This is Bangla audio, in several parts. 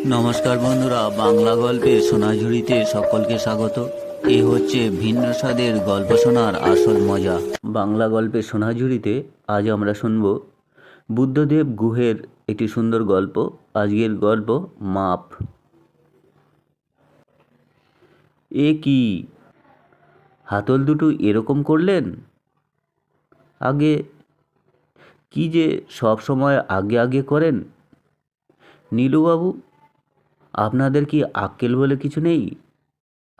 নমস্কার বন্ধুরা, বাংলা গল্পের সোনাঝুরিতে সকলকে স্বাগত। এ হচ্ছে ভিন্ন স্বাদের গল্প শোনার আসল মজা। বাংলা গল্পের সোনাঝুরিতে আজ আমরা শুনব বুদ্ধদেব গুহের একটি সুন্দর গল্প। আজকের গল্প মাপ। এ কি, হাতল দুটো এরকম করলেন? আগে কি যে সব সময় আগে আগে করেন? নীলুবাবু, আপনাদের কি আক্কেল বলে কিছু নেই?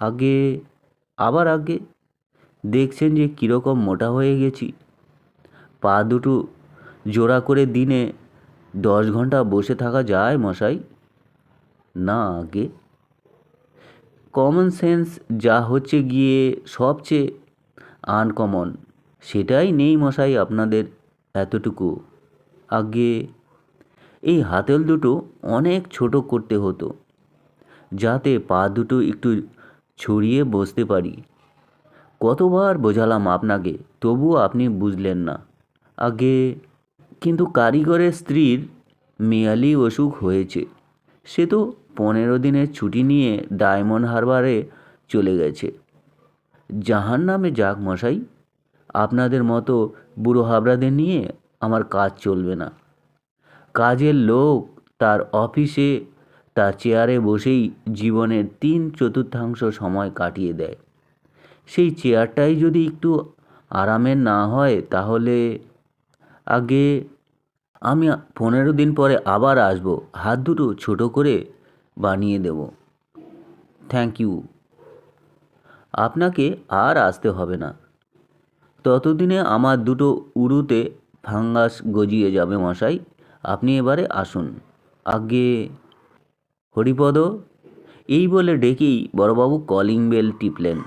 আগে, আবার আগে। দেখছেন যে কীরকম মোটা হয়ে গেছি। পা দুটো জোড়া করে দিনে 10 ঘন্টা বসে থাকা যায় মশাই? না আগে। কমন সেন্স যা হচ্ছে গিয়ে সবচেয়ে আনকমন, সেটাই নেই মশাই আপনাদের এতটুকু। আগে এই হাতল দুটো অনেক ছোট করতে হতো, যাতে পা দুটো একটু ছড়িয়ে বসতে পারি। কতবার বোঝালাম আপনাকে, তবুও আপনি বুঝলেন না। আগে কিন্তু কারিগরের স্ত্রীর মেয়ালি অসুখ হয়েছে। সে তো 15 দিনের ছুটি নিয়ে ডায়মন্ড হারবারে চলে গেছে। জাহান্নামে যাক মশাই, আপনাদের মতো বুড়ো হাবড়াদের নিয়ে আমার কাজ চলবে না। কাজের লোক তার অফিসে তার চেয়ারে বসেই জীবনের 3/4 সময় কাটিয়ে দেয়। সেই চেয়ারটাই যদি একটু আরামের না হয় তাহলে। আগে আমি 15 দিন পরে আবার আসবো, হাত দুটো ছোট করে বানিয়ে দেব। থ্যাংক ইউ, আপনাকে আর আসতে হবে না। ততদিনে আমার দুটো উড়ুতে ফাঙ্গাস গজিয়ে যাবে মশাই। আপনি এবারে আসুন। আগে হরিপদ, এই বলে ডেকেই বড়বাবু কলিং বেল টিপলেন।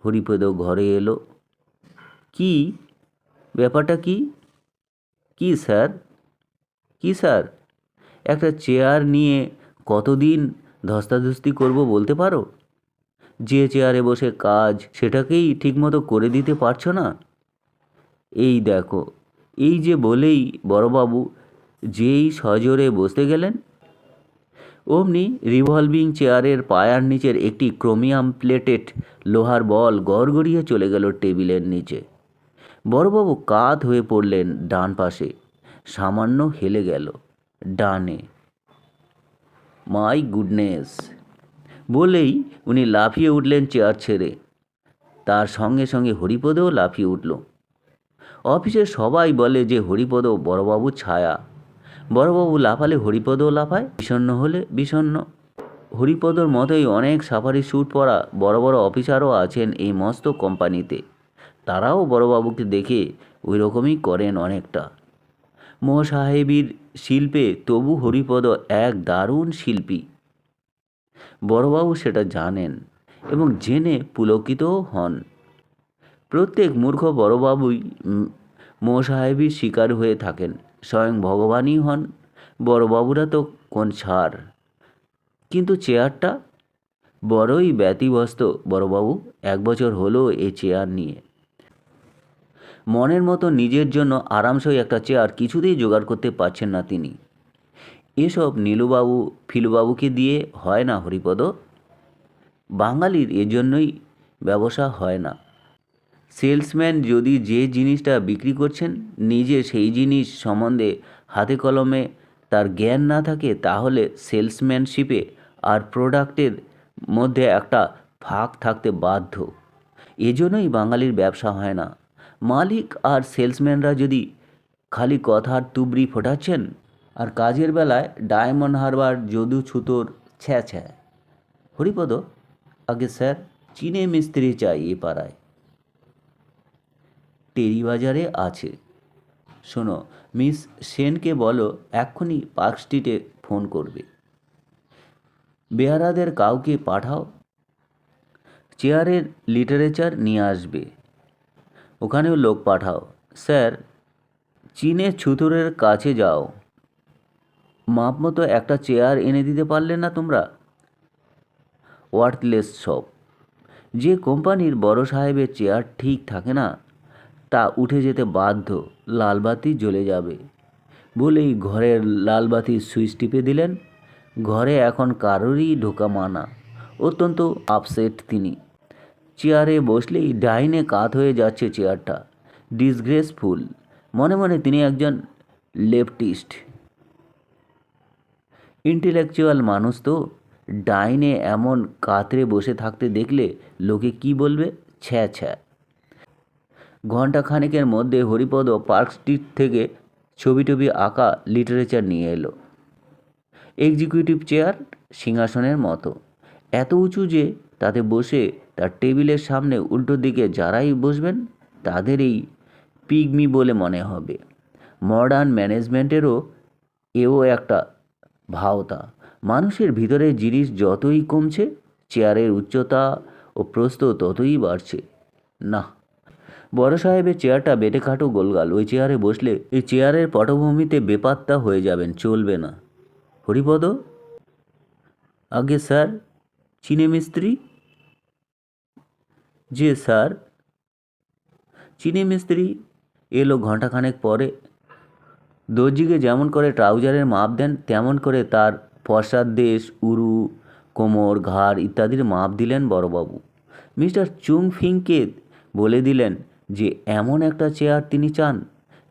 হরিপদ ঘরে এলো। কি ব্যাপারটা কি? কি স্যার? কি স্যার? একটা চেয়ার নিয়ে কতদিন ধস্তাধস্তি করব বলতে পারো? যে চেয়ারে বসে কাজ সেটাকেই ঠিকমতো করে দিতে পারছো না। এই দেখো, এই যে বলেই বড়বাবু যেই সজোরে বসতে গেলেন, অমনি রিভলভিং চেয়ারের পায়ার নিচের একটি ক্রোমিয়াম প্লেটেড লোহার বল গড়গড়িয়ে চলে গেল টেবিলের নিচে। বড়বাবু কাত হয়ে পড়লেন ডান পাশে, সামান্য হেলে গেল ডানে। মাই গুডনেস বলেই উনি লাফিয়ে উঠলেন চেয়ার ছেড়ে। তার সঙ্গে সঙ্গে হরিপদও লাফিয়ে উঠল। অফিসের সবাই বলে যে হরিপদ বড়বাবুর ছায়া। বড়বাবু লাফালে হরিপদও লাফায়, বিষণ্ণ হলে বিষণ্ণ। হরিপদর মতোই অনেক সাফারি স্যুট পরা বড় বড় অফিসারও আছেন এই মস্ত কোম্পানিতে। তারাও বড়বাবুকে দেখে ওই রকমই করেন অনেকটা। সাহেবীর শিল্পে তবু হরিপদ এক দারুণ শিল্পী। বড়বাবু সেটা জানেন এবং জেনে পুলকিতও হন। প্রত্যেক মূর্খ বড়বাবুই সাহেবীর শিকার হয়ে থাকেন, স্বয়ং ভগবানই হন। বড়বাবুরা তো কোন ছাড়। কিন্তু চেয়ারটা বড়ই ব্যতিব্যস্ত বড়বাবু। 1 বছর হলো এই চেয়ার নিয়ে। মনের মতো নিজের জন্য আরামসই একটা চেয়ার কিছুতেই জোগাড় করতে পারছেন না তিনি। এসব নীলুবাবু ফিলুবাবুকে দিয়ে হয় না হরিপদ। বাঙালির এজন্যই ব্যবসা হয় না। সেলসম্যান যদি যে জিনিসটা বিক্রি করছেন নিজে সেই জিনিস সম্বন্ধে হাতে কলমে তার জ্ঞান না থাকে, তাহলে সেলসম্যানশিপে আর প্রোডাক্টের মধ্যে একটা ফাঁক থাকতে বাধ্য। এজন্যই বাঙালির ব্যবসা হয় না। মালিক আর সেলসম্যানরা যদি খালি কথার তুবড়ি ফোটাচ্ছেন আর কাজের বেলায় ডায়মন্ড হারবার যদু ছুতোর ছ্যা ছ্যা। হরিপদ, আগে স্যার, চীনে মিস্ত্রি চাই এ পাড়ায়। টেরিবাজারে আছে। শোনো, মিস সেনকে বলো এক্ষুনি পার্ক স্ট্রিটে ফোন করবে। বেহারাদের কাউকে পাঠাও, চেয়ারের লিটারেচার নিয়ে আসবে। ওখানেও লোক পাঠাও। স্যার, চীনে ছুতোরের কাছে যাও। মাপ মতো একটা চেয়ার এনে দিতে পারলে না তোমরা? ওয়ার্থলেস সব। যে কোম্পানির বড় সাহেবের চেয়ার ঠিক থাকে না তা উঠে যেতে বাধ্য, লালবাতি জ্বলে যাবে বলেই ঘরের লালবাতির সুইচ টিপে দিলেন। ঘরে এখন কারোরই ঢোকা মানা। অত্যন্ত আপসেট তিনি। চেয়ারে বসলেই ডাইনে কাত হয়ে যাচ্ছে চেয়ারটা। ডিসগ্রেসফুল। মনে মনে তিনি একজন লেফটিস্ট ইন্টেলেকচুয়াল মানুষ তো, ডাইনে এমন কাতরে বসে থাকতে দেখলে লোকে কি বলবে, ছ্যা ছ্যা। ঘণ্টা খানেকের মধ্যে হরিপদ পার্ক স্ট্রিট থেকে ছবি টবি আঁকা লিটারেচার নিয়ে এলো। এক্সিকিউটিভ চেয়ার, সিংহাসনের মতো, এত উঁচু যে তাতে বসে তার টেবিলের সামনে উল্টো দিকে যারাই বসবেন তাদেরই পিগমি বলে মনে হবে। মডার্ন ম্যানেজমেন্টেরও এও একটা ভাওতা। মানুষের ভিতরের জিনিস যতই কমছে, চেয়ারের উচ্চতা ও প্রস্থ ততই বাড়ছে। না, বড় সাহেবের চেয়ারটা বেটে খাটো গোলগাল। ওই চেয়ারে বসলে এই চেয়ারের পটভূমিতে বেপাত্তা হয়ে যাবেন, চলবে না। হরিপদ, আগে স্যার, চিনে মিস্ত্রি? যে স্যার। চিনি মিস্ত্রি এলো ঘণ্টাখানেক পরে। দর্জিকে যেমন করে ট্রাউজারের মাপ দেন তেমন করে তার পশ্চাৎদেশ, উরু, কোমর, ঘাড় ইত্যাদির মাপ দিলেন বড়বাবু। মিস্টার চুং ফিংকে বলে দিলেন যে এমন একটা চেয়ার তিনি চান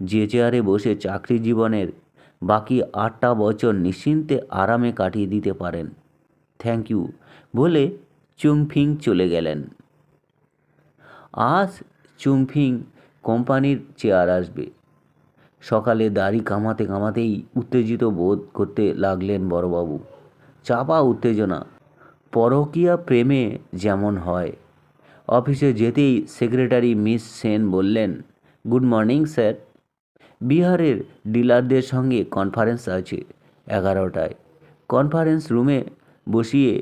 যে চেয়ারে বসে চাকরি জীবনের বাকি 8টা বছর নিশ্চিন্তে আরামে কাটিয়ে দিতে পারেন। থ্যাংক ইউ বলে চুংফিং চলে গেলেন। আজ চুংফিং কোম্পানির চেয়ার আসবে। সকালে দাড়ি কামাতে কামাতেই উত্তেজিত বোধ করতে লাগলেন বড়বাবু। চাপা উত্তেজনা, পরকীয়া প্রেমে যেমন হয়। অফিসে যেতেই সেক্রেটারি মিস সেন বললেন, গুড মর্নিং স্যার, বিহারের ডিলারদের সঙ্গে কনফারেন্স আছে 11টায়। কনফারেন্স রুমে বসিয়ে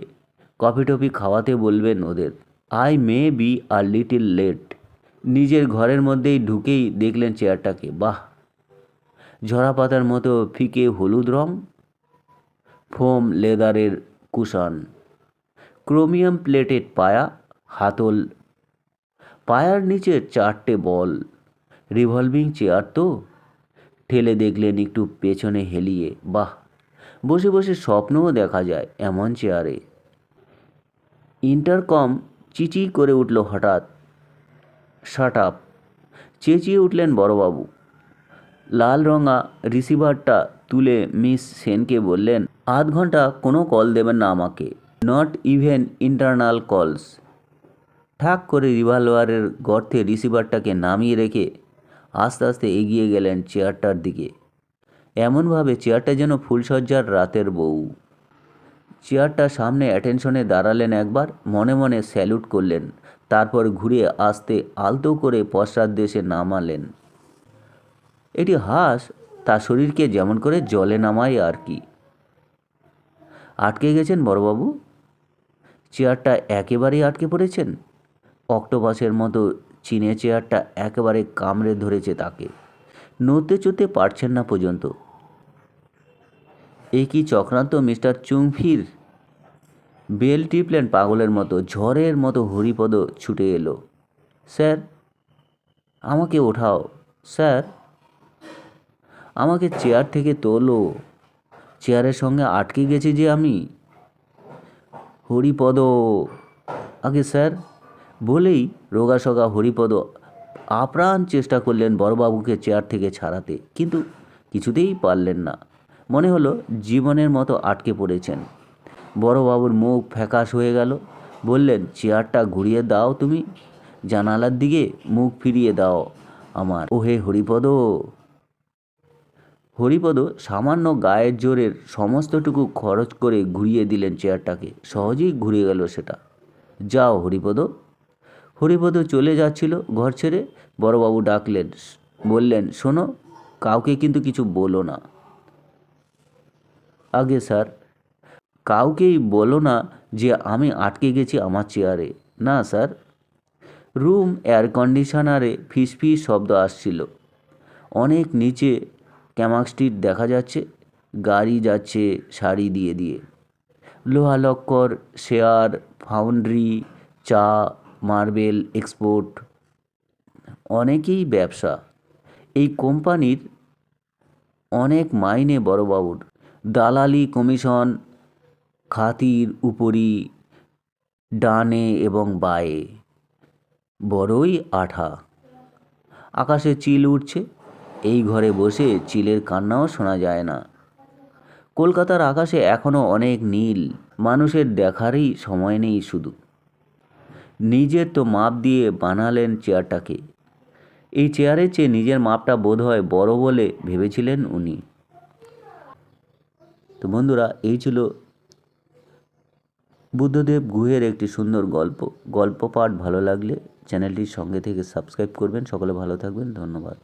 কফি টফি খাওয়াতে বলবেন ওদের। I may be a little late. নিজের ঘরের মধ্যেই ঢুকেই দেখলেন চেয়ারটাকে। বাহ, ঝরা পাতার মতো ফিকে হলুদ রং, ফোম লেদারের কুশন, ক্রোমিয়াম প্লেটেড পায়া, হাতল, পায়ার নিচে 4টে বল। রিভলভিং চেয়ার তো। ঠেলে দেখলেন একটু পেছনে হেলিয়ে। বাহ, বসে বসে স্বপ্নও দেখা যায় এমন চেয়ারে। ইন্টারকম চিচি করে উঠল হঠাৎ। শাট আপ, চেঁচিয়ে উঠলেন বড়বাবু। লাল রঙা রিসিভারটা তুলে মিস সেনকে বললেন, আধ ঘন্টা কোনো কল দেবেন না আমাকে, নট ইভেন ইন্টারনাল কলস। ঠাক করে রিভলভারের গর্তে রিসিভারটাকে নামিয়ে রেখে আস্তে আস্তে এগিয়ে গেলেন চেয়ারটার দিকে। এমনভাবে চেয়ারটা যেন ফুলসজ্জার রাতের বউ। চেয়ারটার সামনে অ্যাটেনশনে দাঁড়ালেন একবার, মনে মনে স্যালুট করলেন, তারপর ঘুরে আস্তে আলতো করে পশ্চাৎদেশে নামালেন। এটি হাঁস তার শরীরকে যেমন করে জলে নামায় আর কি। আটকে গেছেন বড়বাবু? চেয়ারটা একেবারেই আটকে পড়েছেন? অক্টোপাসের মতো চীনে চেয়ারটা একেবারে কামড়ে ধরেছে তাকে, নড়তে চড়তে পারছেন না পর্যন্ত। এ কি চক্রান্ত মিস্টার চুংফির? বেল টিপলেন পাগলের মতো। ঝড়ের মতো হরিপদ ছুটে এলো। স্যার, আমাকে ওঠাও। স্যার, আমাকে চেয়ার থেকে তোলো। চেয়ারের সঙ্গে আটকে গেছি যে আমি। হরিপদ, আগে স্যার বলেই রোগাসোগা হরিপদ আপ্রাণ চেষ্টা করলেন বড়বাবুকে চেয়ার থেকে ছাড়াতে, কিন্তু কিছুতেই পারলেন না। মনে হলো জীবনের মতো আটকে পড়েছেন। বড়বাবুর মুখ ফ্যাকাশ হয়ে গেল। বললেন, চেয়ারটা ঘুরিয়ে দাও তুমি, জানালার দিকে মুখ ফিরিয়ে দাও আমার। ওহে হরিপদ। হরিপদ সামান্য গায়ের জোরের সমস্তটুকু খরচ করে ঘুরিয়ে দিলেন চেয়ারটাকে। সহজেই ঘুরে গেল সেটা। যাও হরিপদ। হরিপদ চলে যাচ্ছিল ঘর ছেড়ে। বড়বাবু ডাকলেন, বললেন, শোনো, কাউকে কিন্তু কিছু বলো না। আগে স্যার, কাউকেই বলো না যে আমি আটকে গেছি আমার চেয়ারে। না স্যার। রুম এয়ার কন্ডিশনারে ফিসফিস শব্দ আসছিল। অনেক নিচে ক্যামাক স্ট্রিট দেখা যাচ্ছে। গাড়ি যাচ্ছে সারি দিয়ে দিয়ে। লোহালক্কর, শেয়ার, ফাউন্ড্রি, চা, মার্বেল এক্সপোর্ট, অনেকেই ব্যবসা। এই কোম্পানির অনেক মাইনে বড়বাবুর। দালালি কমিশন খাতির উপরি ডানে এবং বায়ে বড়ই আঠা। আকাশে চিল উড়ছে, এই ঘরে বসে চিলের কান্নাও শোনা যায় না। কলকাতার আকাশে এখনও অনেক নীল, মানুষের দেখারই সময় নেই শুধু। নিজের তো মাপ দিয়ে বানালেন চেয়ারটাকে, এই চেয়ারের চেয়ে নিজের মাপটা বোধহয় বড় বলে ভেবেছিলেন উনি। তো বন্ধুরা, এই ছিল বুদ্ধদেব গুহের একটি সুন্দর গল্প পাঠ ভালো লাগলে চ্যানেলটির সঙ্গে থেকে সাবস্ক্রাইব করবেন। সকলে ভালো থাকবেন, ধন্যবাদ।